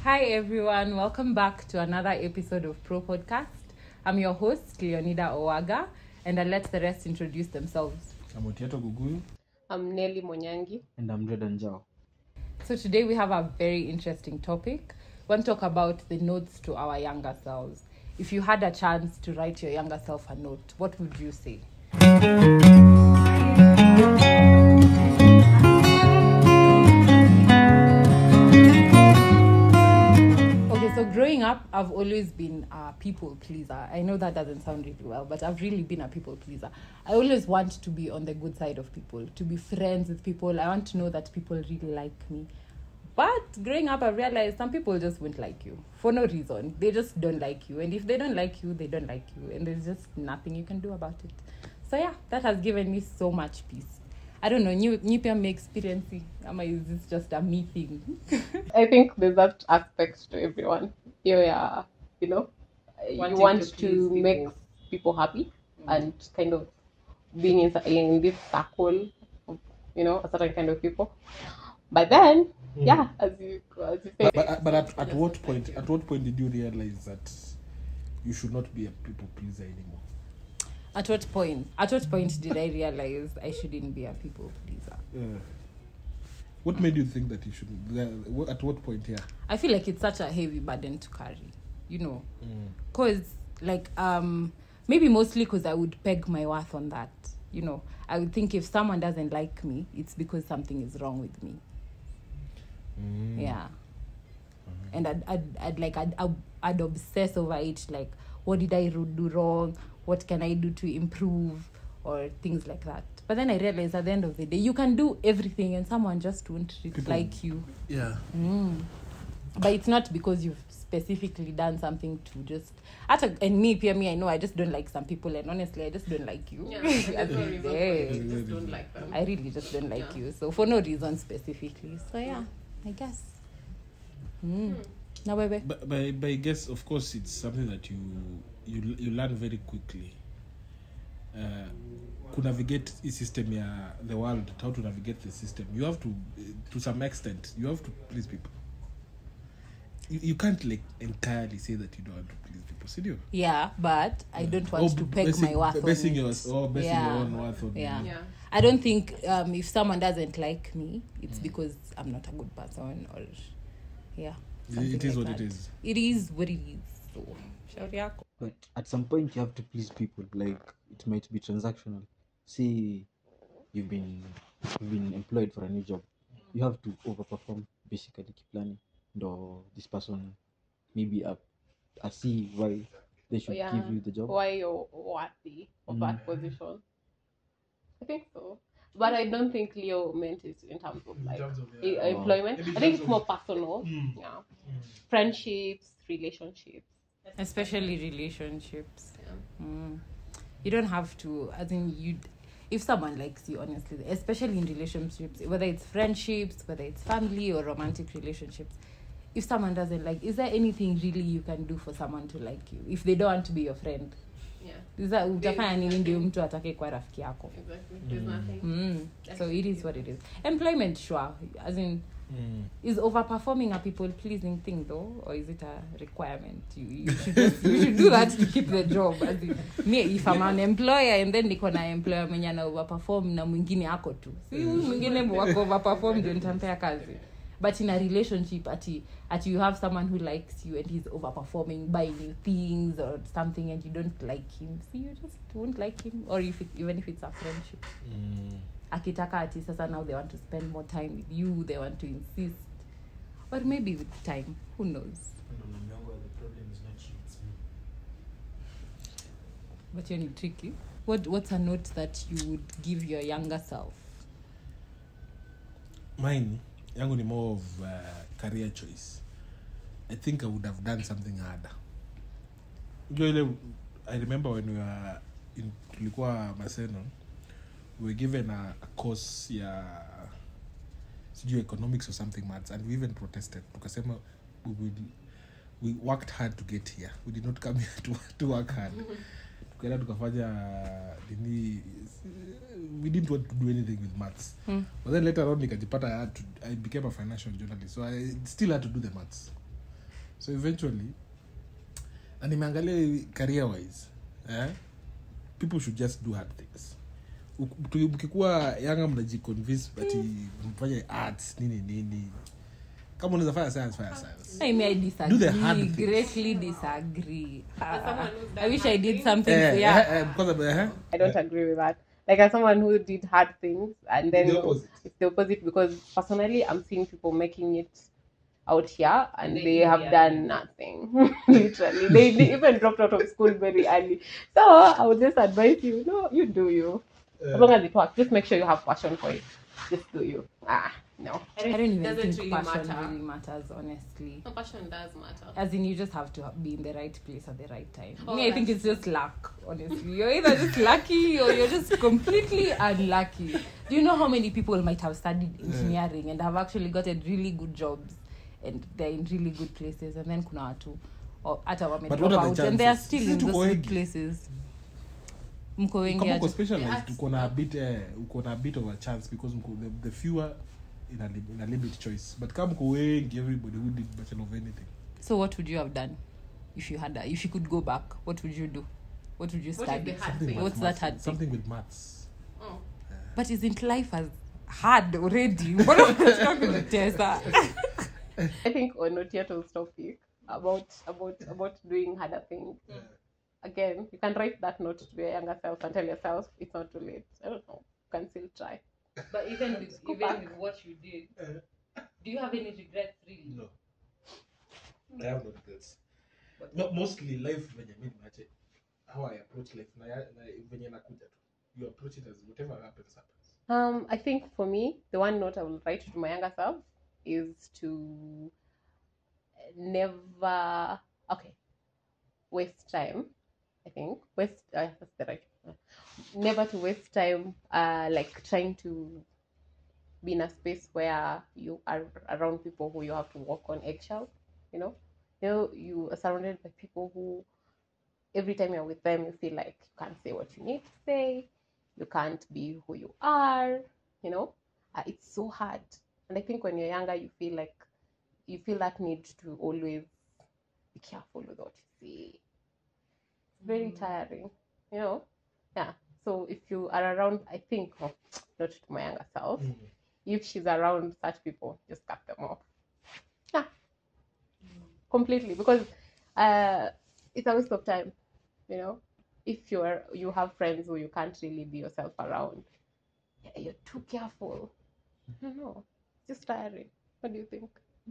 Hi everyone, welcome back to another episode of Pro Podcast. I'm your host, Leonida Owaga, and I'll let the rest introduce themselves. I'm Otiato Guguyu. I'm Nelly Monyangi. And I'm Jordan Jao. So today we have a very interesting topic. We want to talk about the notes to our younger selves. If you had a chance to write your younger self a note, what would you say? So growing up, I've always been a people pleaser. I know that doesn't sound really well, but I've really been a people pleaser. I always want to be on the good side of people, to be friends with people. I want to know that people really like me. But growing up, I realized some people just won't like you for no reason. They just don't like you. And if they don't like you, they don't like you. And there's just nothing you can do about it. So yeah, that has given me so much peace. I don't know, new pia me experience. Is this just a me thing? I think there's that aspect to everyone. You want to make people happy and kind of being in this circle of, a certain kind of people. But then, as you say. But at what point did you realize that you should not be a people pleaser anymore? At what point did I realize I shouldn't be a people pleaser? What made you think that you shouldn't? At what point, yeah? I feel like it's such a heavy burden to carry, Because, maybe mostly because I would peg my worth on that, I would think if someone doesn't like me, it's because something is wrong with me. Yeah. And I'd obsess over it, like, what did I do wrong? What can I do to improve? Or things like that. But then I realized at the end of the day, you can do everything and someone just won't like you. Yeah. But it's not because you've specifically done something to just... And me, I know I just don't like some people. And honestly, I just don't like you. Yeah, just don't like them. I really just don't like you. So for no reason specifically. So yeah, I guess. Now, baby. But I guess, of course, it's something that you learn very quickly. To navigate the system, the world, how to navigate the system. You have to some extent, you have to please people. You can't entirely say that you don't want to please people, see you? Yeah, but I don't want to peg my worth on it. Your own worth on yeah. I don't think if someone doesn't like me, it's because I'm not a good person or it is like what that. it is. It is what it is. So, shauri yako. But at some point you have to please people. Like, it might be transactional. Say you've been employed for a new job. You have to overperform, basically keep planning. Or this person maybe I see why they should give you the job. Why you're worthy of that position. I think so. But I don't think Leo meant it in terms of employment. I think it's more personal. Yeah. Friendships, relationships. Especially relationships. Yeah. You don't have to, if someone likes you, honestly, especially in relationships, whether it's friendships, whether it's family or romantic relationships, if someone doesn't like, is there anything really you can do for someone to like you if they don't want to be your friend? Yeah. Utafanya nini ndio mtu atake kwa rafiki yako? Exactly. There's nothing. So it is what it is. Employment, sure. Is overperforming a people pleasing thing though, or is it a requirement? You should do that to keep the job. Me, if I'm an employer and then niko na employer mwenye ana overperform na mwingine ako tu. Si mwingine wako overperform ndio nitampea kazi. But in a relationship, at you have someone who likes you and he's overperforming, buying you things or something, and you don't like him, so you just won't like him. Or even if it's a friendship. Akitaka ati sasa now they want to spend more time with you, they want to insist. Or maybe with time, who knows? The problem is not you, it's me. But you're tricky. What's a note that you would give your younger self? Mine, yangu ni more of career choice. I think I would have done something harder. I remember when we were in tulikuwa Maseno, we were given a course economics or something maths, and we even protested. Tukasema we worked hard to get here. We did not come here to work hard. Tukaenda tukafanya we didn't want to do anything with maths. But then later on nikajipata I became a financial journalist, so I still had to do the maths. So eventually, na nimeangalia career wise, people should just do hard things. Mkikuwa yanga mnajiconvince ati mfanye arts nini. Kama unaweza fanya science. I disagree. Do the hard things. Greatly disagree. I wish I did something. Because I don't agree with that. Like, as someone who did hard things, and then it's the opposite, because personally I'm seeing people making it out here and they have done nothing. Literally, they even dropped out of school very early. So I would just advise you, no, you do you. As long as it works, just make sure you have passion for it. Just do you. No. I don't even Doesn't think really passion matter. really matters, honestly. No, passion does matter. As in, you just have to be in the right place at the right time. Oh, I think it's just luck, honestly. You're either just lucky or you're just completely unlucky. Do you know how many people might have studied engineering and have actually gotten really good jobs and they're in really good places, and then kuna watu hata wame drop out and they are still in those good places. Mko wengi kama specialized uko na a bit of a chance because the fewer in a limit choice, but kama mko wengi, everybody who did bachelor of anything. So what would you have done if you could go back? What would you do? What would you study? What's that hard thing? Something with maths. But isn't life as hard already? What are you talking about, Tessa? I think on Otiato's topic about doing harder things. Again, you can write that note to your younger self and tell yourself it's not too late. I don't know. You can still try. But even with what you did, do you have any regrets really? No. I have no regrets. But mostly life when you mean how I approach life. When you approach it as whatever happens. I think for me, the one note I will write to my younger self is to never waste time. I think that's the right never to waste time like trying to be in a space where you are around people who you have to walk on eggshells. You are surrounded by people who every time you're with them you feel like you can't say what you need to say, you can't be who you are. It's so hard. And I think when you're younger you feel that need to always be careful with what you say. It's very tiring, so if you are around, I think not to my younger self, if she's around such people, just cut them off completely, because it's a waste of time. If you have friends who you can't really be yourself around, you're too careful. I don't know, just tiring. What do you think? I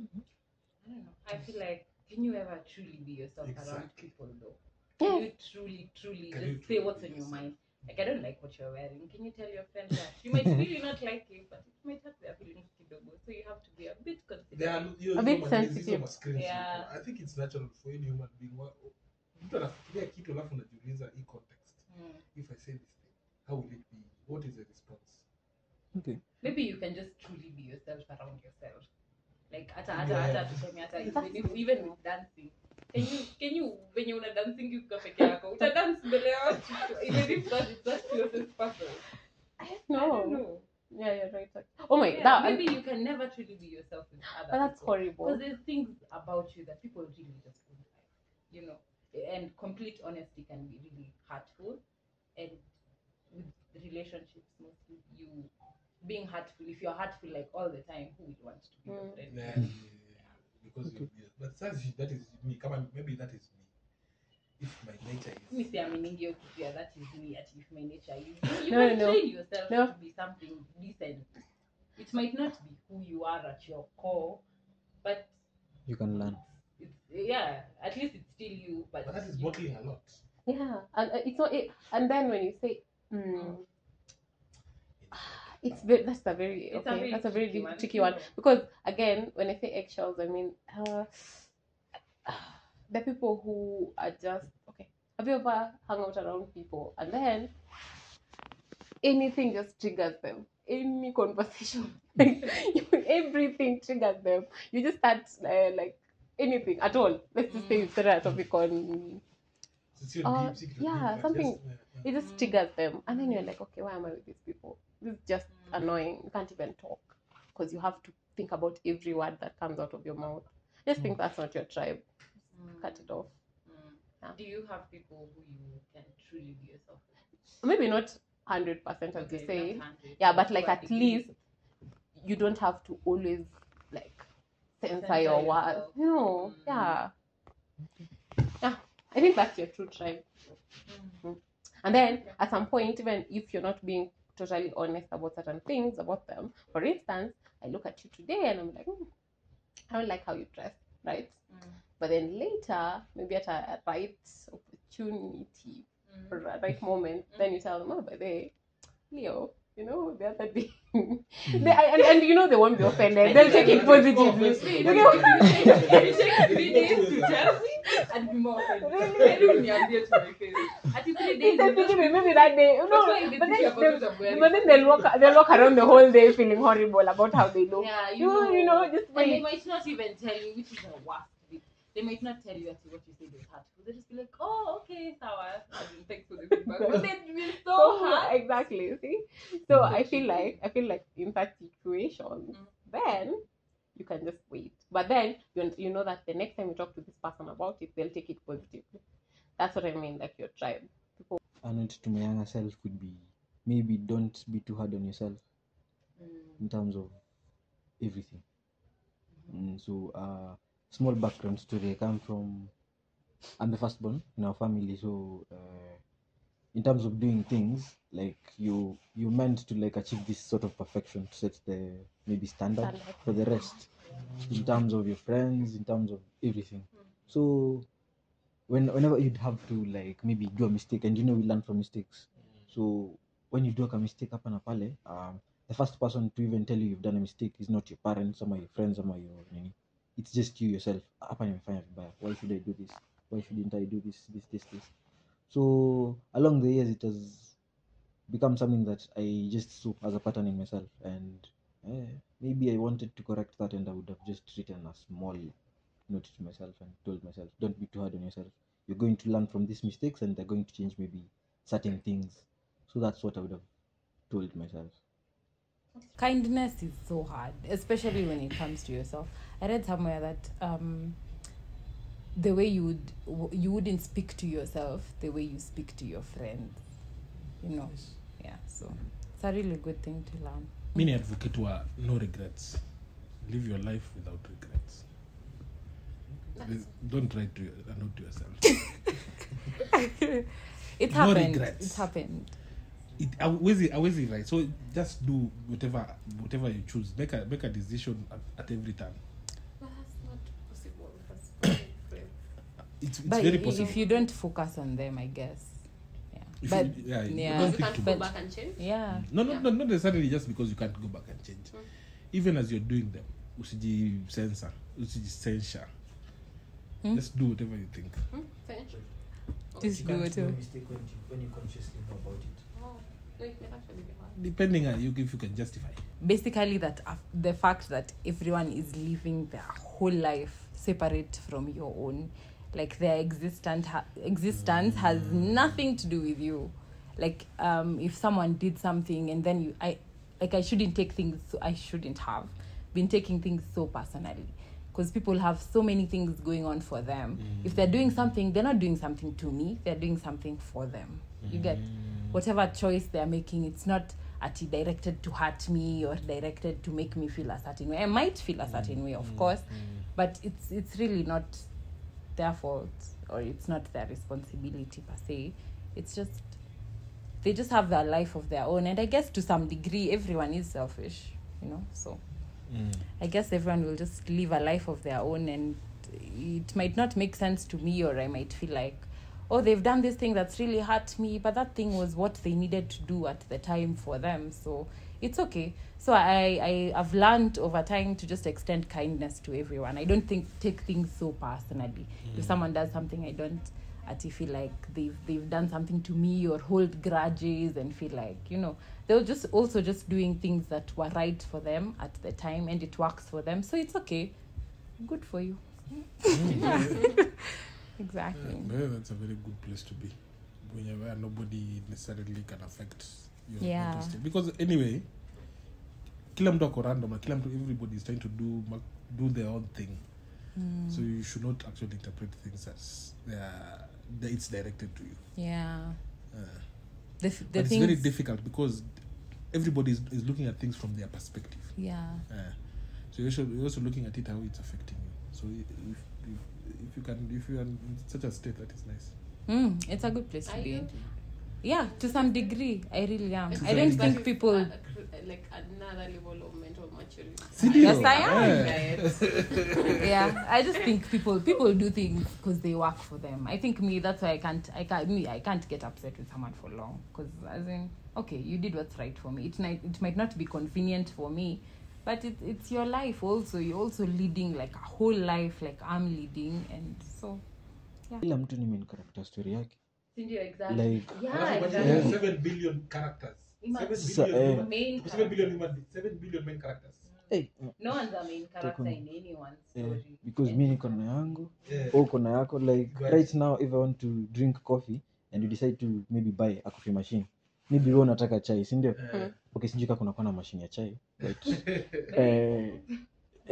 don't know. I feel like, can you ever truly be yourself around people though? Can you truly just say what's on your mind? Like, I don't like what you're wearing. Can you tell your friend that? You might really not like it, but it might have their feelings kidogo. So you have to be a bit considerate. A bit sensitive. Yeah. I think it's natural for any human being. Mtu anafikiria kitu alafu unajiuliza hii context. If I say this thing, how will it be? What is the response? Okay. Maybe you can just truly be yourself around yourself. Like even with dancing. Can you when you're dancing you peke yako uta dance mbele ya watu even if it's that closest person? I don't know. Yeah, you're right. Oh my maybe you can never truly be yourself with other but that's people. horrible. Because there's things about you that people really just don't like. And complete honesty can be really hurtful. And with relationships mostly, you being hurtful, if you're hurtful like all the time, who would want to be your friend? Yeah. Because but that is me. Come on, maybe that is me. If my nature is Me say I'm in India, that is me. If my nature is you can train yourself to be something decent. It might not be who you are at your core, but you can learn. At least it's still you. But that is bottling a lot. Yeah, and it's not it. And then when you say, that's a very tricky one. Because again, when I say eggshells, I mean the people who are just okay. Have you ever hung out around people and then anything just triggers them? Any conversation, everything triggers them. You just start like anything at all. Let's just say you started a topic on something. It just triggers them, and then you're like, okay, why am I with these people? This is just annoying. You can't even talk because you have to think about every word that comes out of your mouth. Just think that's not your tribe. cut it off. Yeah. Do you have people who you can truly be yourself with? Maybe not 100% as you Okay, say. not 100, Yeah, but like to a at degree. least you don't have to always like censor Censor your words. yourself. No, yeah. Yeah, I think that's your true tribe. And then at some point, even if you're not being totally honest about certain things about them, for instance, I look at you today and I'm like, I don't like how you dress, right? But then later, maybe at a right opportunity or a right moment, then you tell them, oh, by the way, Leo, you know, the other day, and you know they won't be offended. They'll take it positively. If you take 3 days to tell me, I'd be more offended. I don't need to my face. At 3 days, Maybe that day, but then they'll walk around the whole day feeling horrible about how they look. Yeah, you know, just and they wait. might not even tell you, which is the worst bit. They might not tell you that what you said was hurtful. They just be like, oh, okay, sour. Thanks for the feedback. But they'd be so hurt. Exactly. See, so I feel like in that situation, then you can just wait. But then you know that the next time you talk to this person about it, they'll take it positively. That's what I mean, like your tribe. And note to my younger self would be maybe don't be too hard on yourself in terms of everything. So small background story. I'm the firstborn in our family, so in terms of doing things, like you meant to like achieve this sort of perfection to set the maybe standard for the rest, in terms of your friends, in terms of everything. So whenever you'd have to like maybe do a mistake, and we learn from mistakes. So when you do a mistake hapa na pale, the first person to even tell you you've done a mistake is not your parents or your friends or your nini. It's just you yourself. Hapa nimefanya vibaya. Why should I do this? Why shouldn't I do this? So along the years, it has become something that I just saw as a pattern in myself, and maybe I wanted to correct that, and I would have just written a small note to myself and told myself, don't be too hard on yourself. You're going to learn from these mistakes, and they're going to change maybe certain things. So that's what I would have told myself. Kindness is so hard, especially when it comes to yourself. I read somewhere that the way you wouldn't speak to yourself the way you speak to your friends, yeah, so it's a really good thing to learn. Many advocate were no regrets. Live your life without regrets. Don't write a note to yourself. It No happened. regrets. It happened. I was right. So just do whatever you choose. Make a decision at every time. But that's not possible. That's It's But very possible. if you don't focus on them, I guess. Yeah. If But you, yeah, you yeah. don't you think can't too go much. back and change. Yeah. No, not necessarily just because you can't go back and change. Even as you're doing them, censor. Just do whatever you think. Finish. Just You do can't it. do a mistake when you consciously know about it. Oh, no, it can actually be hard. Depending on you, if you can justify. Basically, that the fact that everyone is living their whole life separate from your own, like their existence has nothing to do with you. Like if someone did something and then I shouldn't have been taking things so personally, because people have so many things going on for them. If they're doing something, they're not doing something to me, they're doing something for them. You get whatever choice they're making, it's not directed to hurt me or directed to make me feel a certain way. I might feel a certain way, of course, but it's really not their fault, or it's not their responsibility per se. It's just they just have their life of their own, and I guess to some degree everyone is selfish, so I guess everyone will just live a life of their own, and it might not make sense to me, or I might feel like, oh, they've done this thing that's really hurt me, but that thing was what they needed to do at the time for them, so it's okay. So I've learned over time to just extend kindness to everyone. I don't take things so personally. If someone does something, I don't feel like they've done something to me, or hold grudges and feel like, they're just also just doing things that were right for them at the time, and it works for them, so it's okay. Good for you. Exactly. That's a very good place to be, where nobody necessarily can affect your mental state. Because anyway, kila mtu ako random, everybody is trying to do their own thing. So you should not actually interpret things as it's directed to you. Yeah. The But it's things, very difficult because everybody is looking at things from their perspective. yeah. So you're also looking at it how it's affecting you. So if you are in such a state, that is nice. It's a good place to Are be you? in. Yeah, to some degree, I really am. It's I don't like think it's people. like another level of mental maturity. Yes, I am. Yeah, I just think people do things because they work for them. I think that's why I can't get upset with someone for long, because as in, okay, you did what's right for me. It might not be convenient for me, but it's your life also. You're also leading like a whole life, like I'm leading, and so Kila mtu ni main character story yake. exactly. Like, Yeah, But exactly. 7 billion characters. 7 So, billion, main 7 billion human, 7 billion main characters. hey, No one's a main character Take on. in anyone's yeah, story. because mi niko na yangu, Yeah. uko na yako. Like Right. right now, if I want to drink coffee and you decide to maybe buy a coffee machine, maybe wewe unataka chai, si ndio? Okay, sijui kama kuna na machine ya chai, but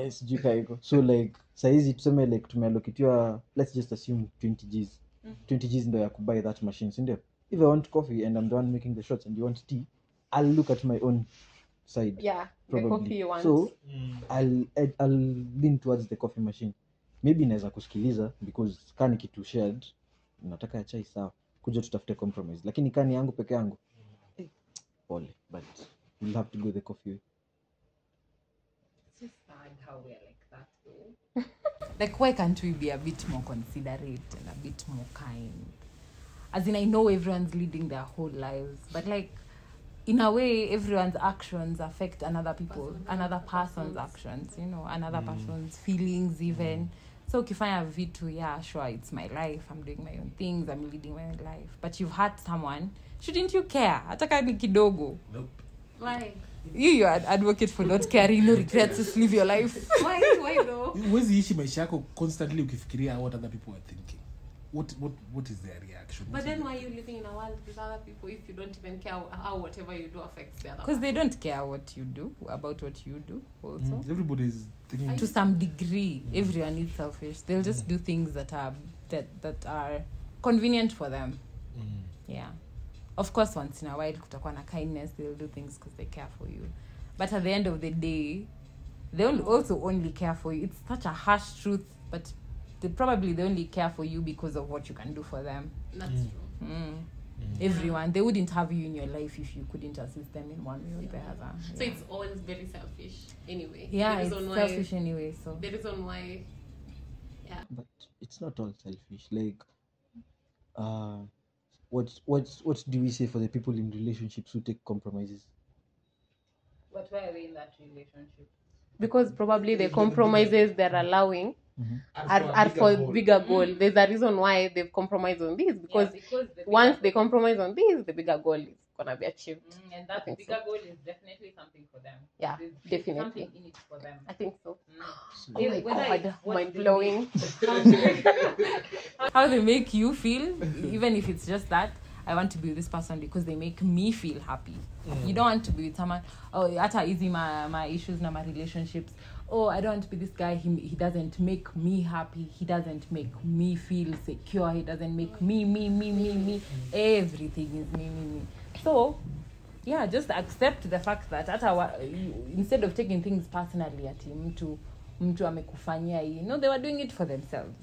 sijui kama iko. So like saizi tuseme like tumeallocatiwa, let's just assume 20 Gs. 20 Gs ndio ya kubuy that machine, si ndio? If I want coffee and I'm the one making the shots and you want tea, I'll look at my own side. Yeah, the Probably. coffee you want. So I'll lean towards the coffee machine. Maybe naweza kusikiliza because kani kitu shared, nataka ya chai sawa, kuja tutafute compromise. Lakini kani yangu peke yangu, pole, but we'll have to go the coffee way. It's just sad how we're like that though. Like, why can't we be a bit more considerate and a bit more kind? As in, I know everyone's leading their whole lives, but like, in a way, everyone's actions affect another person's actions, you know, another person's feelings even. So ukifanya vitu, yeah, sure, it's my life, I'm doing my own things, I'm leading my own life. But you've hurt someone, shouldn't you care? Hata kama ni kidogo. Nope. Why? You're an advocate for not caring, no regrets, just live your life. Why though? Huwezi ishi maisha yako constantly ukifikiria what other people are thinking. What is their reaction? But then why are you living in a world with other people if you don't even care how whatever you do affects the other? Because they don't care what you do, about what you do also. Everybody is thinking. To some degree, everyone is selfish. They'll just do things that are convenient for them. Yeah. Of course, once in a while, kutakuwa na kindness, they'll do things because they care for you. But at the end of the day, they'll also only care for you. It's such a harsh truth, but they only care for you because of what you can do for them. That's true. Everyone, they wouldn't have you in your life if you couldn't assist them in one way or the other. So Yeah. it's always very selfish anyway. Yeah, The it's reason selfish anyway. So The reason why, yeah. But it's not all selfish. Like, what do we say for the people in relationships who take compromises? but why are they in that relationship? Because probably the compromises they're allowing are for bigger goal. There's a reason why they've compromised on this, because once they compromise on this, the bigger goal is gonna be achieved. And that think bigger so. goal is definitely something for them. Yeah, There's definitely. something in it for them. I think so. So, Oh my Whether god, it's what mind they blowing. How they make you feel, even if it's just that I want to be with this person because they make me feel happy. You don't want to be with someone, oh, hata easy my issues na my relationships. Oh, I don't want to be this guy, he doesn't make me happy, he doesn't make me feel secure, he doesn't make me. Everything is me. So yeah, just accept the fact that instead of taking things personally at mtu amekufanyia hii, no, they were doing it for themselves.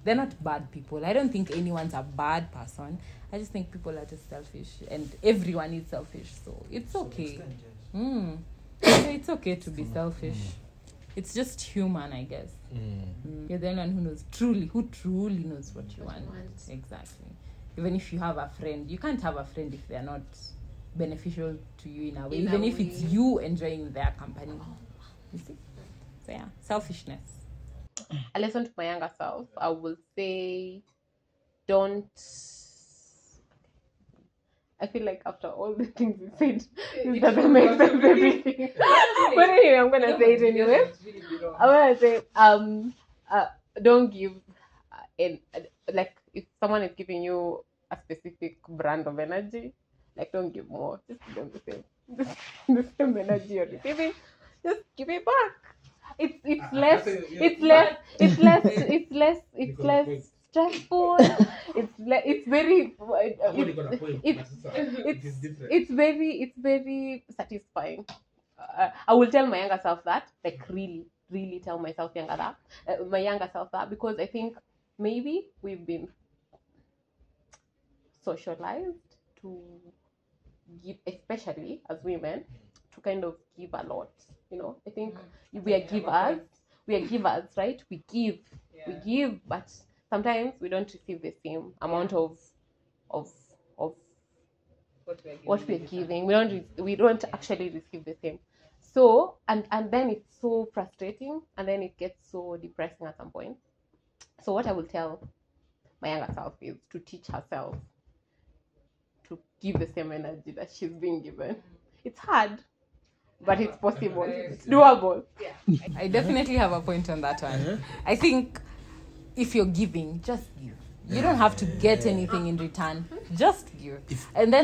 They're not bad people. I don't think anyone's a bad person. I just think people are just selfish, and everyone is selfish, so it's okay. It's okay to be selfish. It's just human, I guess. You're the only one who truly knows what you want. Exactly. Even if you have a friend, you can't have a friend if they're not beneficial to you in a way. Even if it's you enjoying their company. You see? So yeah, selfishness. A lesson to my younger self, I will say, don't. I feel like after all the things you said, this doesn't make sense everything. But anyway, I'm gonna say it anyway. I'm gonna say, don't give, like if someone is giving you a specific brand of energy, like don't give more. Just give them the same energy you're receiving. Just give it back. it's less stressful. It's very it's very satisfying. I will tell my younger self that, like really tell myself my younger self that, because I think maybe we've been socialized to give, especially as women, to kind of give a lot. I think we are givers, right? We give, but sometimes we don't receive the same amount of what we're giving. We don't actually receive the same. So and then it's so frustrating, and then it gets so depressing at some point. So what I will tell my younger self is to teach herself to give the same energy that she's being given. It's hard, but it's possible. It's doable. I definitely have a point on that one. I think if you're giving, just give. You don't have to get anything in return. Just give.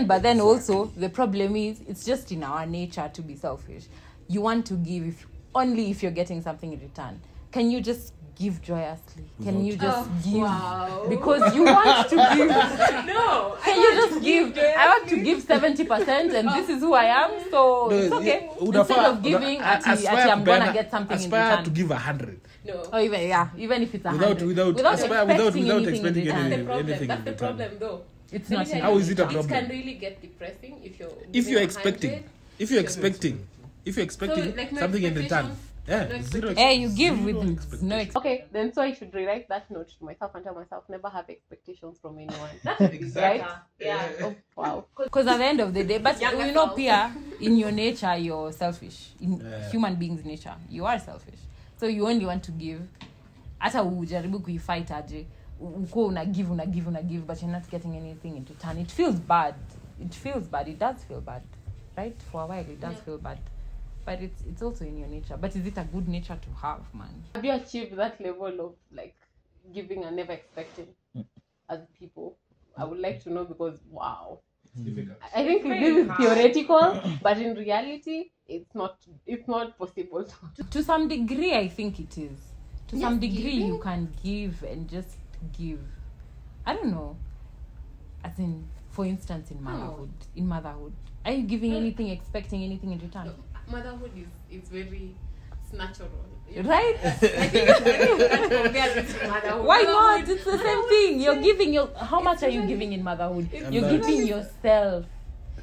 But then also, the problem is, it's just in our nature to be selfish. You want to give only if you're getting something in return. Can you just give joyously? Can you just give? Wow. Because you want to give. No. Can you just give? I want to give 70%, and this is who I am, so it's okay. Instead of giving, I'm gonna get something in return. Aspire to give 100. No. Or even if it's 100. Without expecting anything anything. That's the problem, though. It's not. How is it a problem? It can really get depressing if you're expecting so, like, no something in return. Yeah, no zero. Hey, you give with no Okay, then so I should rewrite that note to myself and tell myself never have expectations from anyone. Exactly. Right? Yeah. Oh, wow. Because at the end of the day, but Pia, in your nature, you're selfish. In human beings' nature, you are selfish. So you only want to give. Hata ujaribu kuifight aje, uko una give, but you're not getting anything in return. It feels bad. It does feel bad. Right? For a while, it does feel bad. But it's also in your nature. But is it a good nature to have, man? Have you achieved that level of like giving and never expecting as people? I would like to know, because wow. It's difficult. I think this is theoretical, but in reality, it's not possible. To some degree, I think it is. To some degree, you can give and just give. I don't know. As in, for instance, in motherhood, are you giving anything, expecting anything in return? No, motherhood is very natural. Right? I think it's very compared with motherhood. Why not? It's the same thing. You're giving how much are you giving in motherhood? You're giving yourself.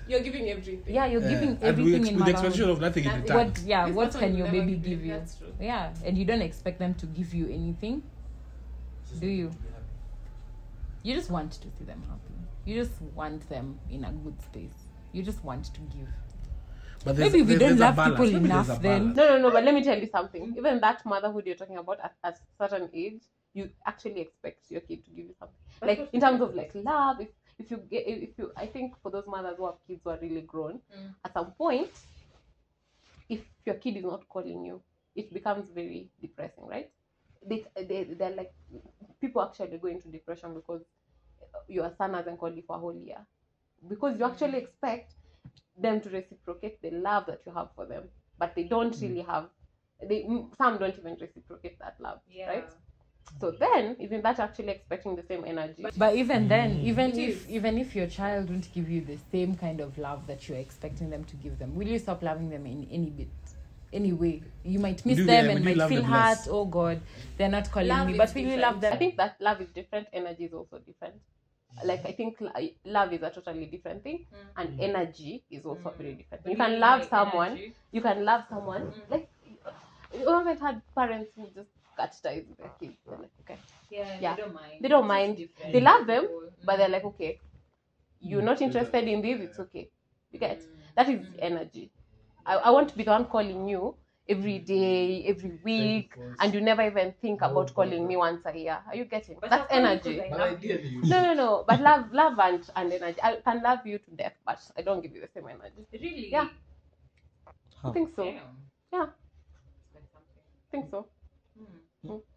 You're giving everything. Yeah, you're giving And everything in with the motherhood. expectation of nothing in return. What can your baby give you? That's true. Yeah, and you don't expect them to give you anything, do you? You just want to see them happy. You just want them in a good space. You just want to give. But Maybe we don't love people enough then. No, but let me tell you something. Even that motherhood you're talking about at a certain age, you actually expect your kid to give you something. Like in terms of like love, if you I think for those mothers who have kids who are really grown, at some point, if your kid is not calling you, it becomes very depressing, right? They're like, people actually go into depression because your son hasn't called you for a whole year, because you actually expect them to reciprocate the love that you have for them, but they don't really have. Some don't even reciprocate that love, right? So then, isn't that actually expecting the same energy? But even then, even if your child won't give you the same kind of love that you're expecting them to give them, will you stop loving them in any bit? Anyway, you might miss them and might feel hurt. Oh God, they're not calling me, but will you love them? I think that love is different. Energy is also different. Like I think love is a totally different thing, and energy is also very different. You can love someone. You can love someone. Like you haven't had parents who just cut ties with their kids. They're like, okay, yeah, they don't mind. They love them, but they're like, okay, you're not interested in this. It's okay. You get that is energy. I want to be the one calling you every day, every week, and you never even think about calling me once a year. Are you getting? That's energy. No. But love and energy. I can love you to death, but I don't give you the same energy. Really? Yeah. How? I think so. Yeah. I think so.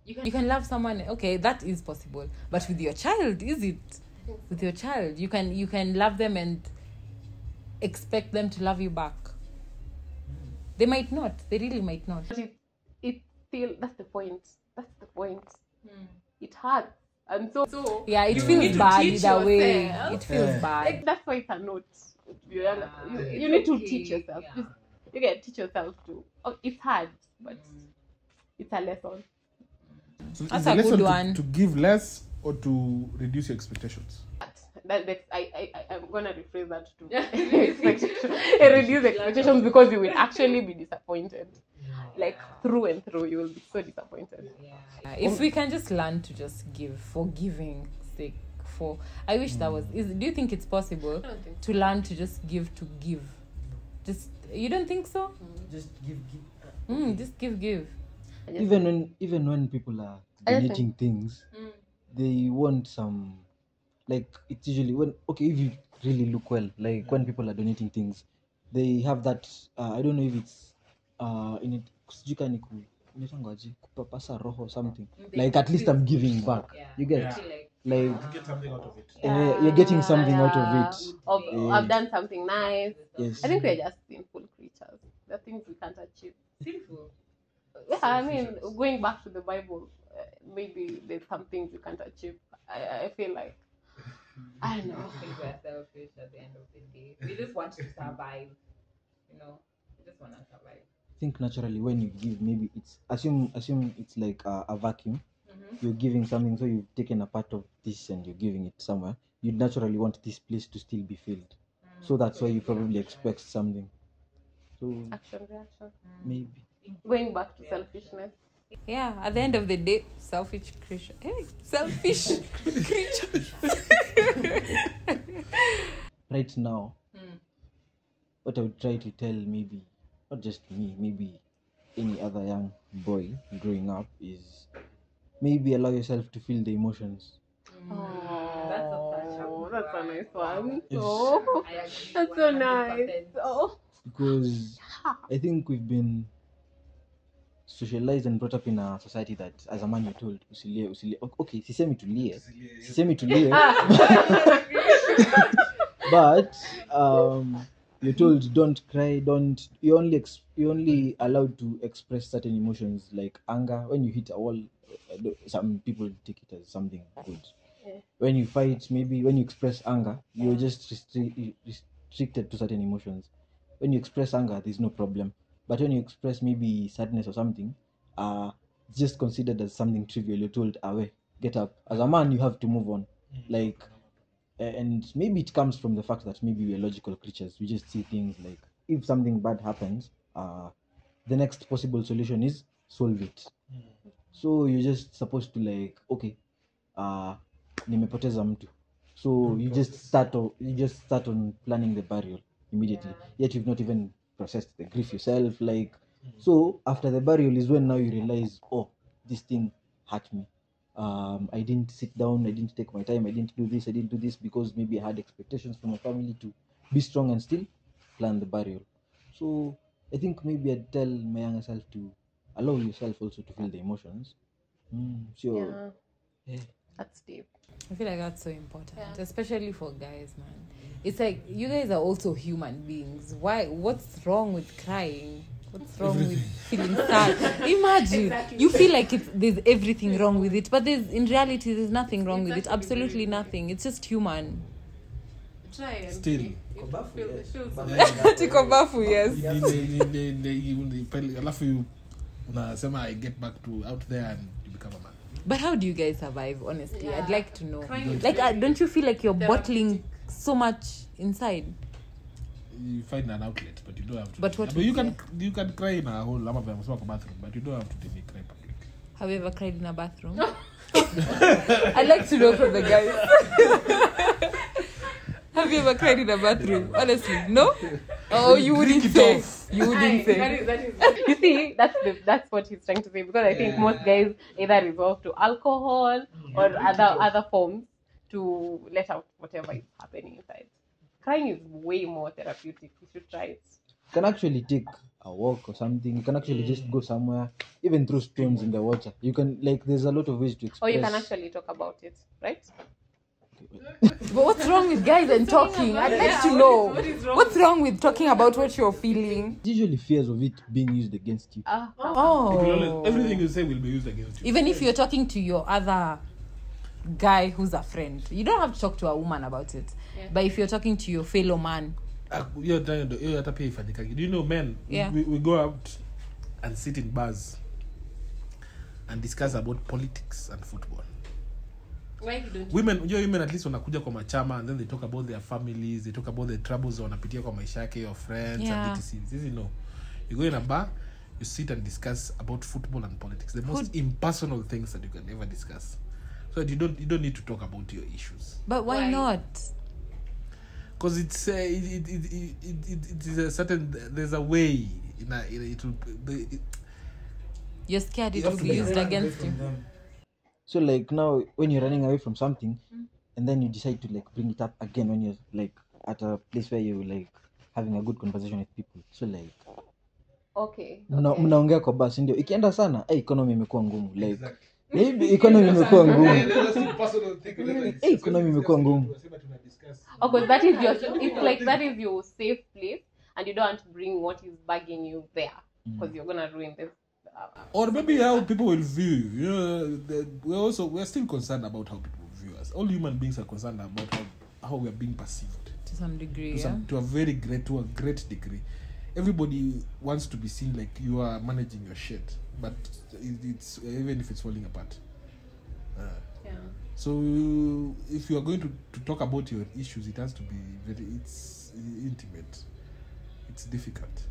You can love someone. Okay, that is possible. But with your child, is it? With your child, you can love them and expect them to love you back. They might not. They really might not. But still, that's the point. It hurts. And so Yeah, it you feels need to bad teach either way. yourself. It feels Yeah. bad. Like, that's why it's a note. You need to teach yourself. Yeah. Just, you can teach yourself to. Oh, it's hard, but it's a lesson. So That's is the a good lesson one. to give less or to reduce your expectations? I'm gonna rephrase that to reduce expectations, because you will actually be disappointed. Like, through and through, you will be so disappointed. If we can just learn to just give for giving sake, for I wish that was. Do you think it's possible I don't think to learn to just give to give? Just you don't think so? Just give. Just give. Even when people are I just donating things, they want some, like, it's usually when, okay, if you really look well, like when people are donating things, they have that I don't know if it's in it sijui kama ni inaitangwaje, kupapasa roho or something, like at least I'm giving back. You get like You get something out of it. you're getting something out of it. I've done something nice. Yes. I think we're just sinful creatures. There are things we can't achieve. Sinful. Yeah, I mean, going back to the Bible, maybe there's some things you can't achieve. I feel like, I don't know. I think we're selfish at the end of the day. We just want to survive. We just want to survive. I think naturally when you give, maybe it's assume it's like a vacuum. You're giving something, so you've taken a part of this and you're giving it somewhere. You naturally want this place to still be filled, so that's why you probably expect something. So Action, reaction. maybe Going back to selfishness. Yeah, at the end of the day, selfish creature. Hey, selfish creature. right now, what I would try to tell, maybe not just me, maybe any other young boy growing up, is maybe allow yourself to feel the emotions. Oh, that's a nice one. Yes. Oh, that's so nice. Oh, Because I think we've been socialized and brought up in a society that as a man you're told usilie. Okay, sisemi tulie, but you're told don't cry, you're only allowed to express certain emotions like anger. When you hit a wall, some people take it as something good. When you fight, maybe when you express anger, you're just restricted to certain emotions. When you express anger, there's no problem. But when you express maybe sadness or something, it's just considered as something trivial. You're told, away, get up. As a man, you have to move on. Like, and maybe it comes from the fact that maybe we're logical creatures. We just see things like, if something bad happens, the next possible solution is solve it. So you're just supposed to, like, okay, nimepoteza mtu, so you just start on planning the burial immediately. Yet you've not even processed the grief yourself, like, so after the burial is when now you realize, oh, this thing hurt me. I didn't sit down, I didn't take my time, I didn't do this because maybe I had expectations from my family to be strong and still plan the burial. So I think maybe I'd tell my younger self to allow yourself also to feel the emotions. So yeah. That's deep. I feel like that's so important, especially for guys, man. It's like you guys are also human beings. What's wrong with crying? What's wrong with feeling sad? Imagine you feel like there's everything wrong with it, but in reality there's nothing wrong with it. Absolutely nothing. It's just human. Try and Still. Tiko bafu, yes. Alafu unasema I get back to out there and you become a man. But how do you guys survive, honestly? Yeah. I'd like to know. Like, Don't you feel like you're bottling so much inside? You find an outlet, but you don't have to. But what But you can cry in a whole bathroom, but you don't have to cry public. Have you ever cried in a bathroom? I'd like to know from the guys. Have you ever cried in a bathroom? Honestly, no? Oh, you wouldn't say. You wouldn't say. That is. You see, that's what he's trying to say, because I think most guys either resort to alcohol or other forms to let out whatever is happening inside. Crying is way more therapeutic. You should try it. you can actually take a walk or something. You can actually just go somewhere, even throw stones in the water. You can, like, there's a lot of ways to express. Or you can actually talk about it, right? But what's wrong with guys and talking? I'd like to know. What's wrong with talking about what you're feeling? It's usually fears of it being used against you. Oh. Everything you say will be used against you. Even if you're talking to your other guy who's a friend, you don't have to talk to a woman about it. Yeah. But if you're talking to your fellow man, You're trying to pay for the do you know, men? Yeah. We go out and sit in bars and discuss about politics and football. Why you don't? Women at least wanakuja kwa machama and then they talk about their families, they talk about the troubles wanapitia kwa maisha yake, your friends and etc. This you know. You go in a bar, you sit and discuss about football and politics, the most impersonal things that you can ever discuss. So you don't need to talk about your issues. but why not? Because it's it is a certain, there's a way You're scared it You will have be to used Run away against from you. them. So like now when you're running away from something and then you decide to like bring it up again when you're like at a place where you're like having a good conversation with people. So like Okay. mnaongea kwa basi ndio ikienda sana economy imekuwa ngumu like economy imekuwa ngumu economy imekuwa ngumu. Okay, that is your. It's like that is your safe place, and you don't want to bring what is bugging you there because you're gonna ruin this. or maybe how people will view you. You know, we're still concerned about how people view us. All human beings are concerned about how we are being perceived To some degree, to a great degree. Everybody wants to be seen like you are managing your shit, but it's even if it's falling apart. Yeah. So if you are going to talk about your issues, it has to be it's intimate. It's difficult.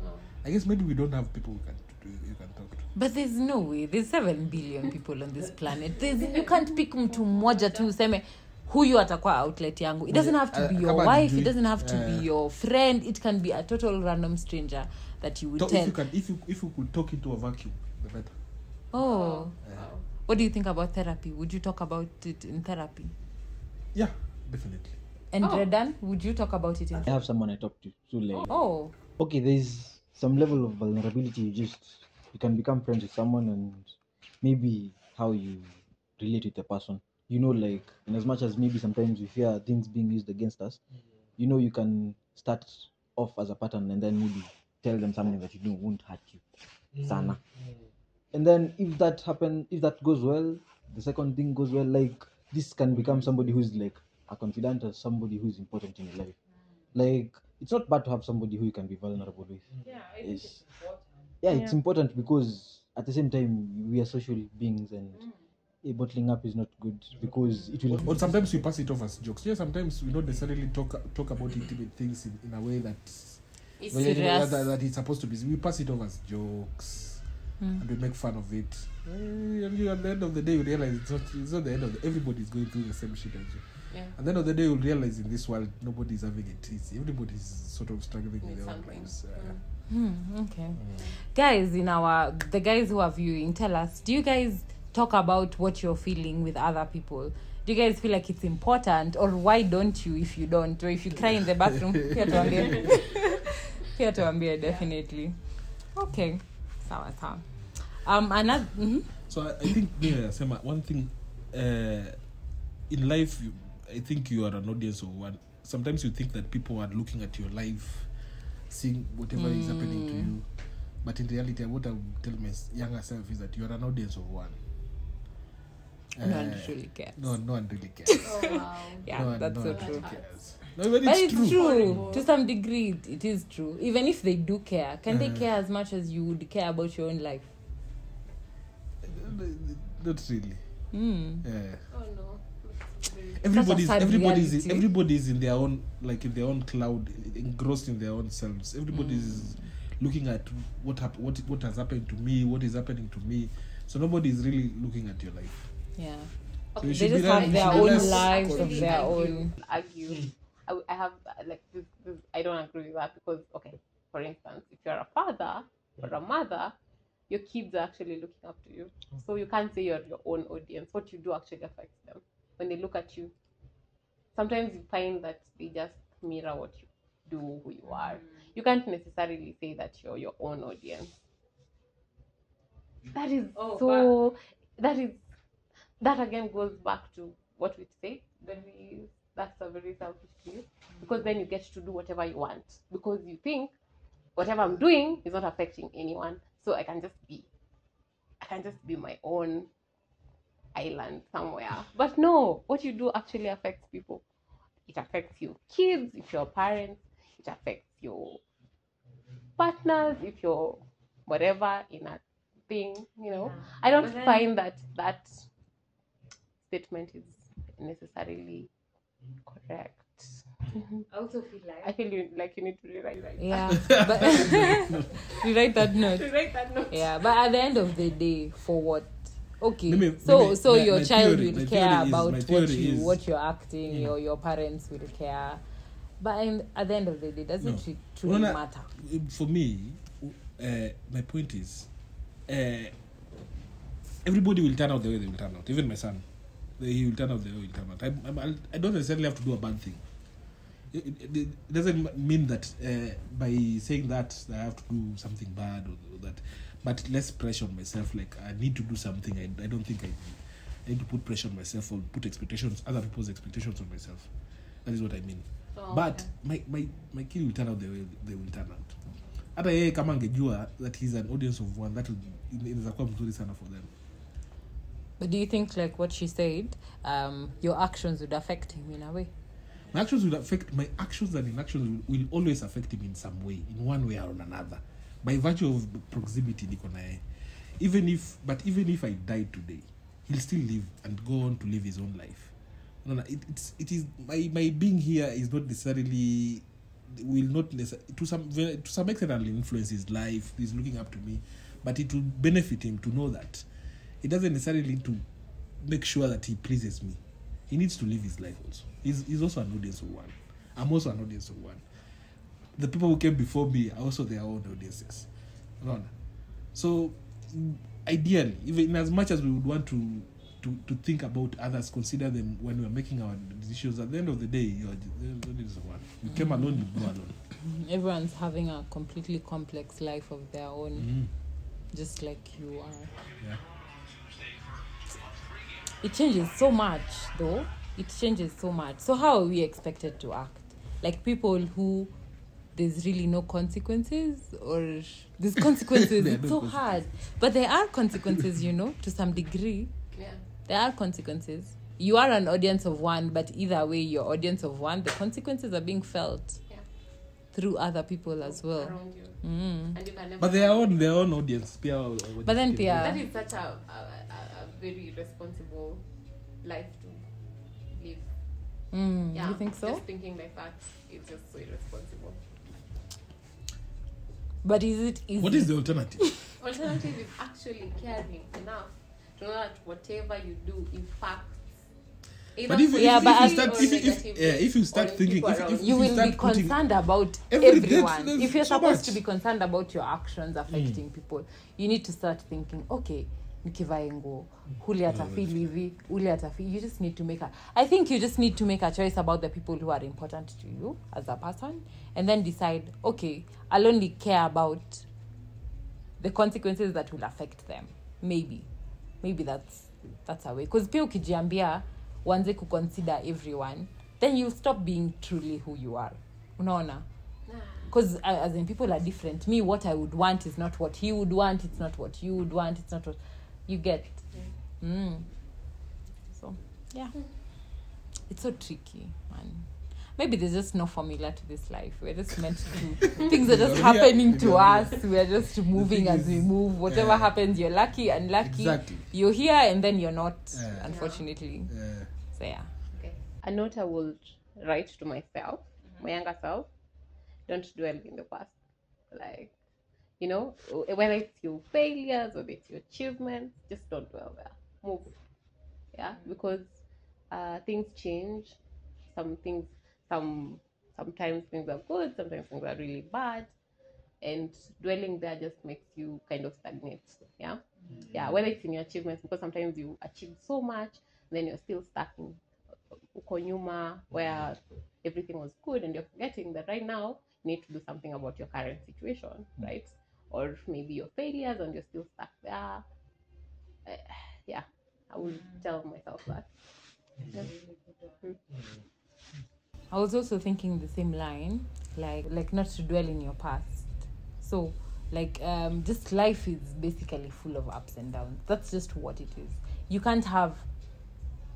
Wow. I guess maybe we don't have people you can talk to. But there's no way. There's 7 billion people on this planet. You can't pick mtu mmoja tu useme huyu atakuwa outlet yangu. It doesn't have to be your wife. It doesn't have to be your friend. It can be a total random stranger that you would tell. If you could talk into a vacuum, the better. Oh. Wow. What do you think about therapy? Would you talk about it in therapy? Yeah, definitely. And Redan, would you talk about it in I therapy? have someone I talk to. So like Oh. okay, there's some level of vulnerability. You can become friends with someone and maybe how you relate with the person. You know, like in as much as maybe sometimes we fear things being used against us, you know, you can start off as a pattern and then maybe tell them something that you know won't hurt you. Sana. And then if that goes well, the second thing goes well, like this can become somebody who's like a confidant or somebody who's important in your life. Like it's not bad to have somebody who you can be vulnerable with. Yeah, I think it's important. It's important because at the same time we are social beings and bottling up is not good because it will. Or sometimes we pass it off as jokes. Yeah, sometimes we don't necessarily talk about intimate things in a way that It's that serious. it's supposed to be. We pass it off as jokes and we make fun of it. And you, at the end of the day, you realize it's not the end of everybody's going through the same shit as you. Yeah. At the end of the day, you'll realize in this world, nobody's having it easy. Everybody's sort of struggling with their own Something. lives. Okay. Guys, the guys who are viewing, tell us, do you guys talk about what you're feeling with other people? Do you guys feel like it's important, or why don't you if you don't? Or if you cry in the bathroom? Here to ambia, definitely. Okay. Sawa. Another So I think Sema, one thing in life, I think you are an audience of one. Sometimes you think that people are looking at your life, seeing whatever is happening to you, but in reality, what I would tell my younger self is that you are an audience of one. no one really cares. No one really cares. Oh wow. Yeah, that's so true. Cares. No, but But it's true. To some degree, it is true. Even if they do care, can they care as much as you would care about your own life? Not really. Yeah. Oh no. Everybody's in their own cloud, engrossed in their own selves. Everybody's looking at what has happened to me, what is happening to me. So nobody is really looking at your life. Yeah. So Okay, you They should just be have their own less lives of Actually, their own. argue. I have like this. I don't agree with that because okay, for instance, if you're a father or a mother, your kids are actually looking up to you. So you can't say you're your own audience. What you do actually affects them when they look at you. Sometimes you find that they just mirror what you do, who you are. You can't necessarily say that you're your own audience. That is that again goes back to what we say, then that's a very selfish view, because then you get to do whatever you want, because you think whatever I'm doing is not affecting anyone, so I can just be my own island somewhere. But no, what you do actually affects people. It affects your kids if you're parents, it affects your partners if you're whatever in a thing, I don't find that statement is necessarily correct. I also feel like I feel you need to rewrite that. yeah, but rewrite that note. Rewrite that note. Yeah, but at the end of the day, for what? Okay, Maybe so my your child theory- my will theory care is- about my theory is- what you're acting. Your parents will care, but at the end of the day, does it truly matter? For me, my point is, everybody will turn out the way they will turn out. Even my son, he will turn out the way he will turn out. I don't necessarily have to do a bad thing. It doesn't mean that by saying that I have to do something bad or that, but less pressure on myself. Like I need to do something. I don't think I need to put pressure on myself or put other people's expectations on myself. That is what I mean. But my kid will turn out the way they will turn out. Hata yeye kama angejua that he's an audience of one, that will inaweza kuwa mzuri sana for them. But do you think, like what she said, your actions would affect him in a way? My actions and inactions will always affect him in some way, in one way or another, by virtue of proximity. Even if I die today, he'll still live and go on to live his own life. No, it is my being here is not necessarily to some extent I'll influence his life. He's looking up to me, but it will benefit him to know that he doesn't necessarily need to make sure that he pleases me. He needs to live his life also. He's also an audience of one. I'm also an audience of one. The people who came before me are also their own audiences. So ideally, even as much as we would want to think about others, consider them when we're making our decisions, at the end of the day, you're the audience of one. You came alone, you go alone. Everyone's having a completely complex life of their own, just like you are. Yeah. It changes so much, though. It changes so much. So how are we expected to act? Like people who there's really no consequences, or there's consequences. It's so hard. But there are consequences, to some degree. Yeah. There are consequences. You are an audience of one, but either way, you're audience of one. The consequences are being felt through other people as well. Around you. Mm. And you can never But their own audience. But then that is such a very responsible life to live. You think so? Just thinking like that is just so irresponsible. But is it easy? What is the alternative? Alternative is actually caring enough to know that whatever you do impacts. But if you start thinking, if you will start be concerned about everyone. everyone. If you're supposed to be concerned about your actions affecting people, you need to start thinking, okay, nikivaa nguo, huli atafeel hivi, ule atafeel. You just need to I think you just need to make a choice about the people who are important to you as a person, and then decide, okay, I'll only care about the consequences that will affect them. Maybe that's a way. Because pia ukijiambia uanze kuconsider everyone, then you stop being truly who you are. Unaona? Because as in, people are different. Me, what I would want is not what he would want. It's not what you would want. It's not what you get. So yeah, it's so tricky, man. Maybe there's just no formula to this life. We're just meant to do things are just happening to us. We're just moving as we move. Whatever happens, you're lucky, unlucky. Exactly. You're here and then you're not, unfortunately. So yeah. Okay. A note I would write to myself, my younger self: don't dwell in the past. Like, whether it's your failures or it's your achievements, just don't dwell there. Move. Yeah, because things change. Sometimes things are good, sometimes things are really bad, and dwelling there just makes you kind of stagnate. Yeah, whether it's in your achievements, because sometimes you achieve so much, then you're still stuck in uko nyuma, where everything was good, and you're forgetting that right now you need to do something about your current situation, right? Or maybe your failures and you're still stuck there. I would tell myself that. I was also thinking the same line, like not to dwell in your past. So, just life is basically full of ups and downs. That's just what it is. You can't have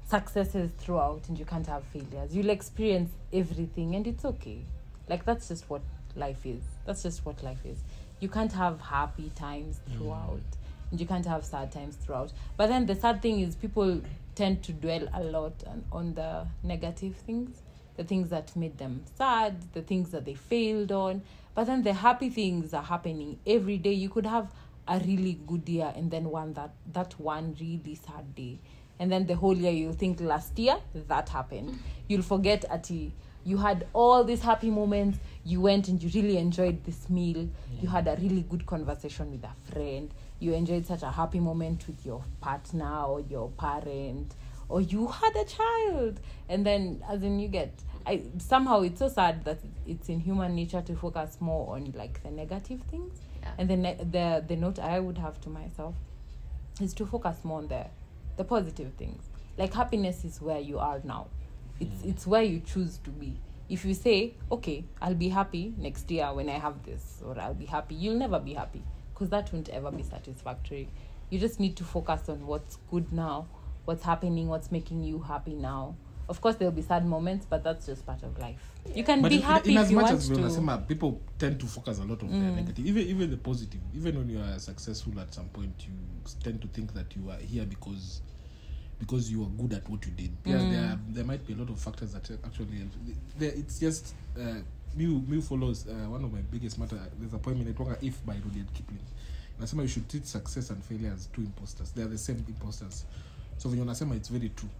successes throughout, and you can't have failures. You'll experience everything, and it's okay. Like, that's just what life is. That's just what life is. You can't have happy times throughout, and you can't have sad times throughout. But then the sad thing is, people tend to dwell a lot on the negative things, the things that made them sad, the things that they failed on. But then the happy things are happening every day. You could have a really good year, and then that one really sad day, and then the whole year you'll think last year that happened. You'll forget you had all these happy moments. You went and you really enjoyed this meal. You had a really good conversation with a friend. You enjoyed such a happy moment with your partner or your parent, or you had a child. And then somehow it's so sad that it's in human nature to focus more on like the negative things. Yeah. And then the note I would have to myself is to focus more on the positive things. Like, happiness is where you are now. It's where you choose to be. If you say, okay, I'll be happy next year when I have this, or I'll be happy, you'll never be happy, because that won't ever be satisfactory. You just need to focus on what's good now, what's happening, what's making you happy now. Of course, there'll be sad moments, but that's just part of life. You can be happy if you want to. People tend to focus a lot on the negative, even the positive. Even when you are successful at some point, you tend to think that you are here because you are good at what you did. Yeah, there might be a lot of factors that actually it's just me follows one of my biggest matter. There's a poem in Etwanga If by Rudyard Kipling. Nasema you should treat success and failure as two imposters. They are the same imposters. So when you nasema, it's very true.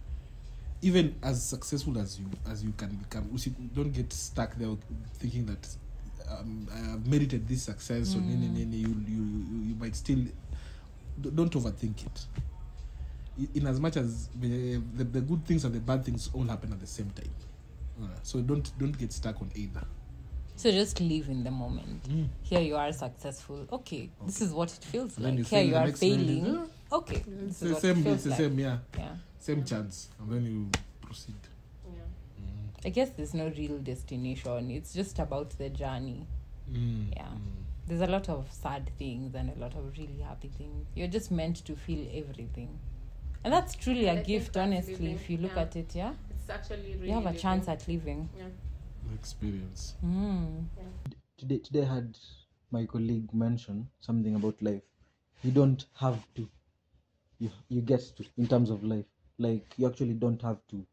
Even as successful as you can become, you don't get stuck there thinking that I have merited this success, or you might still don't overthink it. In as much as the good things and the bad things all happen at the same time, so don't get stuck on either. So just live in the moment. Here you are successful. Okay, this is what it feels like. Here you are failing. Okay, it's the same. It's the same. Yeah. Yeah. Same chance, and then you proceed. Yeah. I guess there's no real destination. It's just about the journey. Yeah. There's a lot of sad things and a lot of really happy things. You're just meant to feel everything. And that's truly a gift, honestly, living. If you look at it, yeah? It's actually really you have a chance at living. Yeah. Experience. Today I had my colleague mention something about life. You don't have to. You get to, in terms of life. Like, you actually don't have to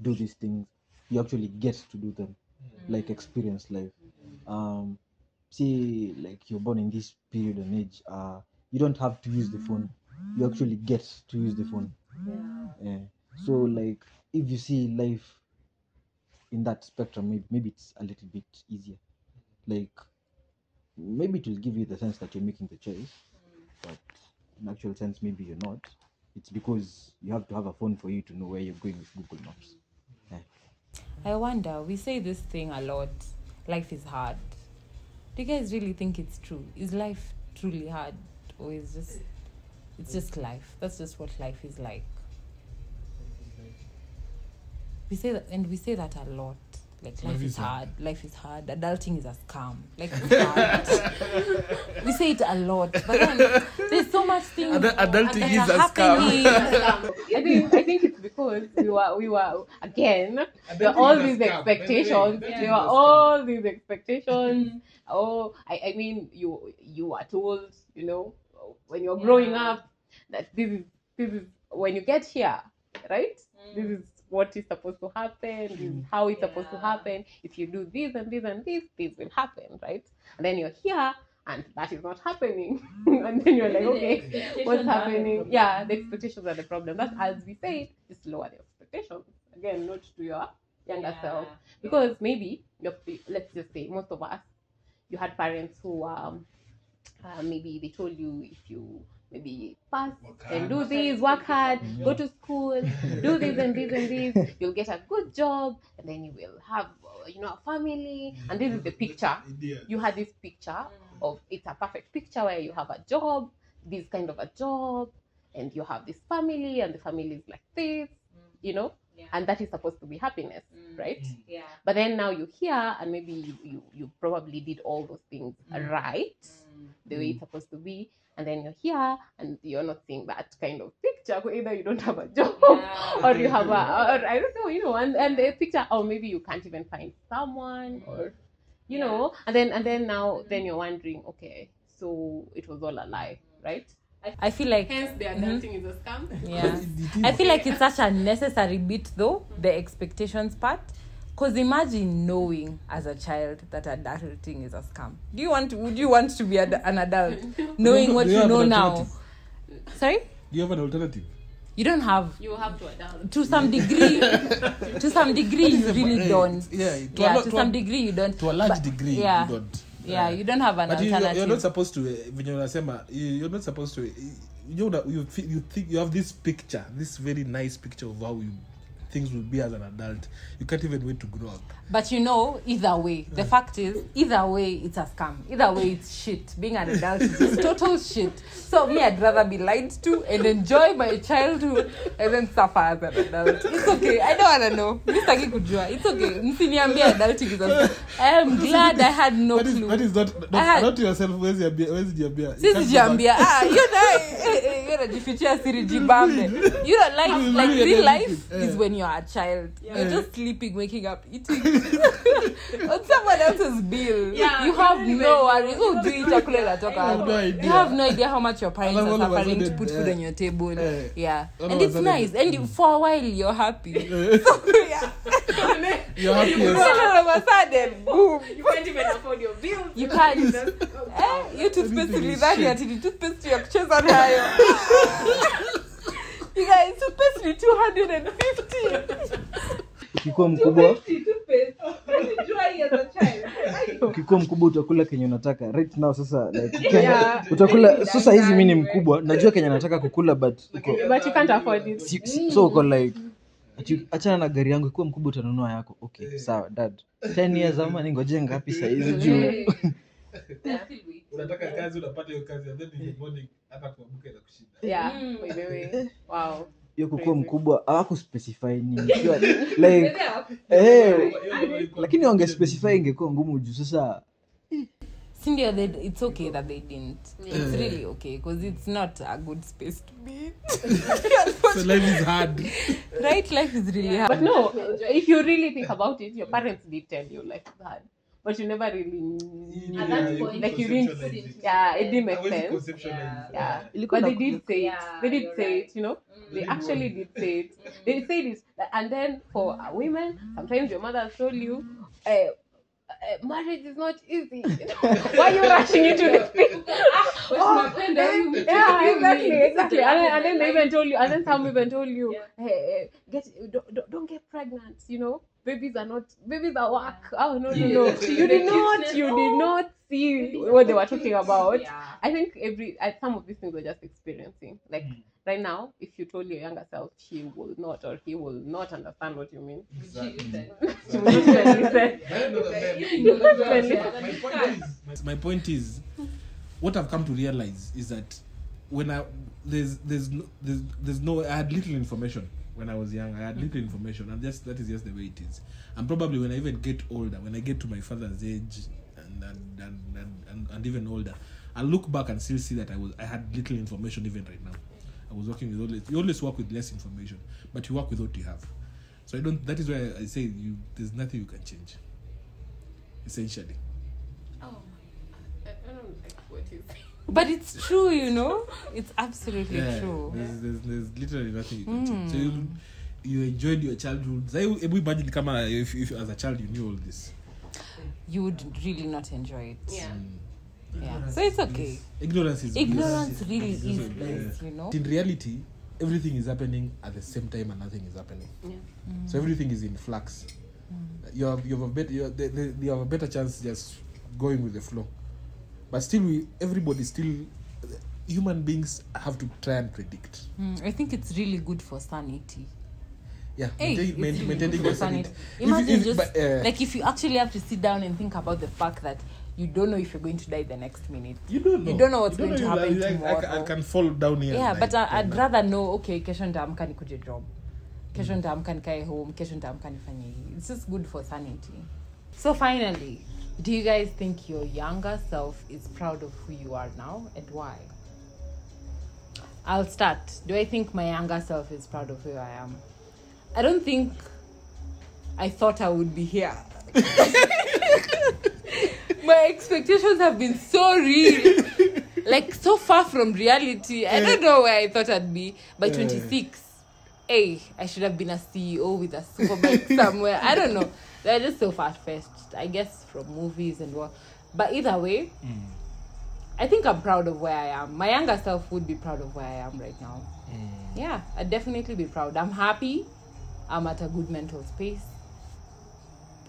do these things. You actually get to do them. Like, experience life. See, like, you're born in this period and age. You don't have to use the phone. You actually get to use the phone. Yeah. So, like, if you see life in that spectrum, maybe it's a little bit easier. Like, maybe it will give you the sense that you're making the choice, but in actual sense, maybe you're not. It's because you have to have a phone for you to know where you're going with Google Maps. Yeah. I wonder, we say this thing a lot, life is hard. Do you guys really think it's true? Is life truly hard, or is it's just life? That's just what life is like. We say that a lot. Like, life is hard. Life is hard. Adulting is a scam. Like, it's hard. We say it a lot, but then there's so much things. Adulting is a scam. I think it's because we were again. There were all these expectations. There were all these expectations. Oh, I mean, you were told, when you're growing up, that this is when you get here, right? This is what is supposed to happen. This is how it's supposed to happen. If you do this and this and this will happen, right? And then you're here and that is not happening. And then you're like, okay, what's happening? Yeah, the expectations are the problem. That's, as we say, just lower the expectations. Again, not to your younger self. Because maybe, let's just say, most of us, you had parents who maybe they told you, if you maybe pass and do this, work hard, go to school, do this and this and this, you'll get a good job, and then you will have a family. And this is the picture. You had this picture of, it's a perfect picture where you have a job, this kind of a job, and you have this family, and the family is like this, and that is supposed to be happiness, right? Yeah. But then now you're here, and maybe you probably did all those things right, the way it's supposed to be, and then you're here and you're not seeing that kind of picture. Either you don't have a job, or you have or I don't know, and the picture, or maybe you can't even find someone, or and then now then you're wondering, okay, so it was all a lie, right? I feel like Hence the adulting is a scam. Yeah. I feel like it's such a necessary bit though, the expectations part. Because imagine knowing as a child that adulting is a scam. Would you want to be an adult knowing what you know now? Sorry? Do you have an alternative? You don't have. You have to adapt. To some degree, you really don't. Yeah, to some degree you don't. To a large degree, you don't. Yeah, you don't have an but alternative. You're not supposed to. When you're you're not supposed to. You think you have this picture, this very nice picture of how things will be as an adult. You can't even wait to grow up. But either way, the fact is, either way, it's a scam. Either way, it's shit. Being an adult is just total shit. So me, I'd rather be lied to and enjoy my childhood and then suffer as an adult. It's okay. I don't want to know. Mr. Kujua, it's okay. Msiniambie adulting is a scam. I am glad I had no clue. That is not yourself. Where's Jiambia? Sisi Jiambia. You're najifichia siri jibambe. Like real life is when you're a child. You're just sleeping, waking up, eating on someone else's bill. You have no worries. You have no idea how much your parents are suffering to put food on your table. And it's nice. And for a while you're happy. You're happy. All of a sudden, boom. You can't even afford your bills. You can't. You toothpaste ulidhani ati ni toothpaste ya kucheza nayo. You guys, toothpaste ni 250. Ukikuwa mkubwa utakula kenye unataka right now. Sasa like utakula sasa. Hizi mimi ni mkubwa, najua kenye nataka kukula, but you can't afford it. So uko like achana na gari yangu, ikuwa mkubwa utanunua yako. Okay, sawa dad, 10 years ama ningoje ngapi saa hizi juu unataka kazi, unapata hiyo kazi, and then in the morning hata kuamka na kushinda. Wewe wow. Hiyo kukuwa mkubwa hawaku specify nini like lakini wange specify ingekuwa ngumu juu sasa. Cindy, it's okay that they didn't. It's really okay because it's not a good space to be. So life is hard. Right? Life is really hard. But no, if you really think about it, your parents did tell you life is hard. But you never really at that point, like you didn't. It didn't make sense. But they did say it. They did say it. They actually did say it. They say this, and then for women, sometimes your mother told you, marriage is not easy. Why are you rushing into the thing? Exactly. And then they even told you, and then some even told you, hey, don't get pregnant. Babies are work. Oh no. You did not see what they were talking about. I think some of these things we're just experiencing. Like right now, if you told your younger self, she will not or he will not understand what you mean. Exactly. She will not listen. My point is, what I've come to realize is that when there's no I had little information. When I was young, I had little information, and that is just the way it is. And probably when I even get older, when I get to my father's age and even older, I'll look back and still see that I had little information even right now. I was working with you always work with less information, but you work with what you have. So that is why I say there's nothing you can change. Essentially. Oh my God. I don't like what you say. But it's true, it's absolutely true. There's literally nothing you can change. So you enjoyed your childhood. We imagine if as a child you knew all this, you would really not enjoy it. Yeah. So it's okay. Ignorance really is bliss, In reality, everything is happening at the same time and nothing is happening. So everything is in flux. You have a better chance just going with the flow. But still, human beings have to try and predict. I think it's really good for sanity. Yeah, maintaining your sanity. Imagine if you actually have to sit down and think about the fact that you don't know if you're going to die the next minute. You don't know. You don't know what's going to happen tomorrow. I can fall down here. Yeah, but I'd rather know, okay, kesho nitaamka nikuje job. kesho nitaamka nikae home, kesho nitaamka nifanye hii. It's just good for sanity. So finally, do you guys think your younger self is proud of who you are now, and why? I'll start. Do I think my younger self is proud of who I am? I don't think I thought I would be here. My expectations have been so real. Like, so far from reality. I don't know where I thought I'd be. By 26, I should have been a CEO with a superbike somewhere. I don't know. They're just so far-fetched, I guess, from movies and what. But either way, I think I'm proud of where I am. My younger self would be proud of where I am right now. Yeah, I'd definitely be proud. I'm happy. I'm at a good mental space.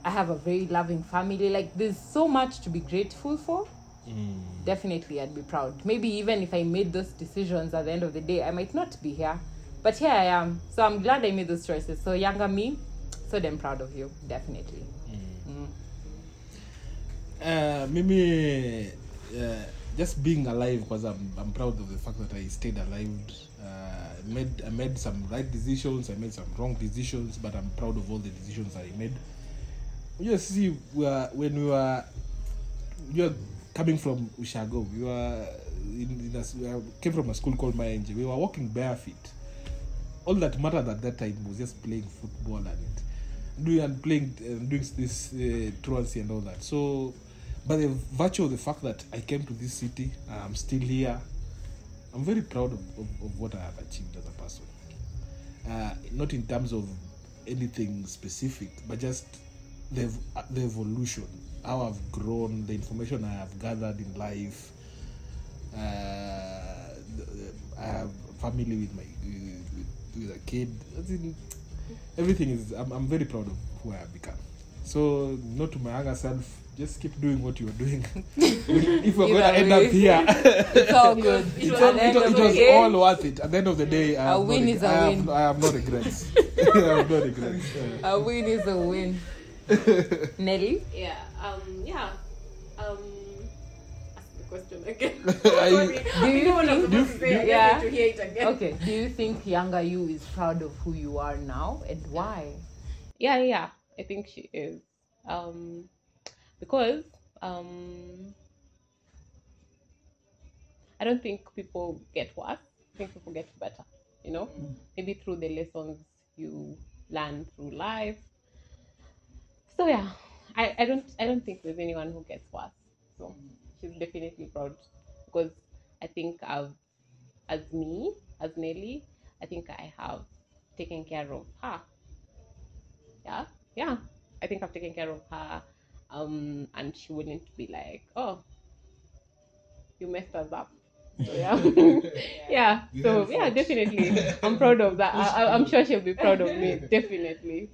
I have a very loving family. Like, there's so much to be grateful for. Definitely, I'd be proud. Maybe even if I made those decisions at the end of the day, I might not be here. But here I am. So I'm glad I made those choices. So younger me, so damn proud of you. Definitely. Maybe just being alive, because I'm proud of the fact that I stayed alive. I made some right decisions, I made some wrong decisions, but I'm proud of all the decisions I made. You see, when we were coming from Ushago, we came from a school called Mayenje. We were walking barefoot. All that mattered at that time was just playing football and doing this truancy and all that. So, by the virtue of the fact that I came to this city, I'm still here, I'm very proud of what I have achieved as a person. Not in terms of anything specific, but just the evolution, how I've grown, the information I have gathered in life. I have family with a kid. Everything is. I'm very proud of who I have become. So, not to my younger self, just keep doing what you are doing. If we're going to end up here, it's all good. It was all worth it. At the end of the day, a win is a win. I have no regrets. I have no regrets. A win is a win. Nelly? Yeah. Ask the question again. Okay. Do you think younger you is proud of who you are now, and why? Yeah. I think she is. Because I don't think people get worse. I think people get better. You know, maybe through the lessons you learn through life. So yeah, I don't think there's anyone who gets worse. So she's definitely proud, because I think as Nelly, I think I have taken care of her. Yeah. I think I've taken care of her. And she wouldn't be like, oh, you messed us up. So yeah. So yeah, definitely, I'm proud of that. I'm sure she'll be proud of me. Definitely.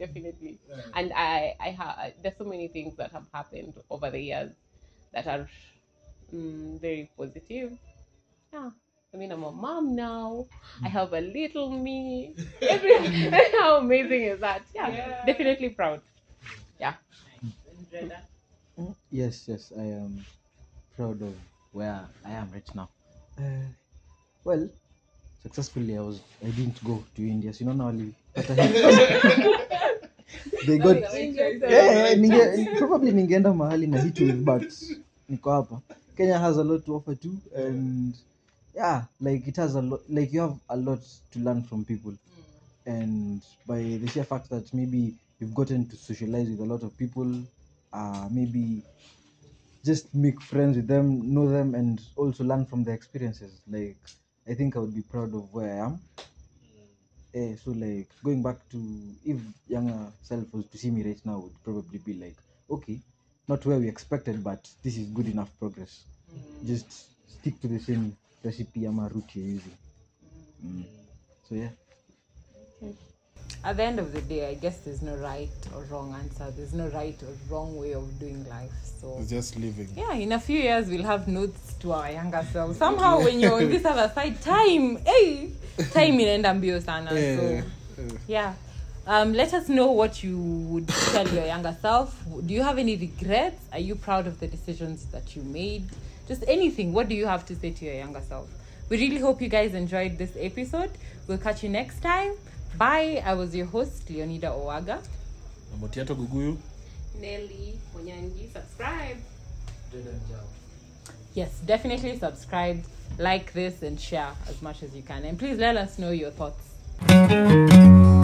And I there's so many things that have happened over the years that are very positive. Yeah. I mean, I'm a mom now. I have a little me. How amazing is that? Yeah. Definitely proud. Yeah. Yes, I am proud of where I am right now. Well, successfully I didn't go to India. So normally, but they got probably ningeenda mahali na hit wave, but niko hapa. Kenya has a lot to offer too, and yeah, like it has a lot. Like you have a lot to learn from people, and by the sheer fact that maybe you've gotten to socialize with a lot of people, maybe just make friends with them, know them, and also learn from their experiences. Like, I think I would be proud of where I am. So like going back to, if younger self was to see me right now, would probably be like, okay, not where we expected, but this is good enough progress. Just stick to the same recipe ama route you're using. So yeah. At the end of the day, I guess there's no right or wrong answer. There's no right or wrong way of doing life. So it's just living. Yeah, in a few years we'll have notes to our younger selves. Somehow when you're on this other side, time inaenda mbio sana. So yeah. Let us know what you would tell your younger self. Do you have any regrets? Are you proud of the decisions that you made? Just anything. What do you have to say to your younger self? We really hope you guys enjoyed this episode. We'll catch you next time. Bye. I was your host, Leonida Owaga. Motiato Guguyu. Nelly Monyangi. Subscribe. Yes, definitely subscribe, like this, and share as much as you can. And please let us know your thoughts.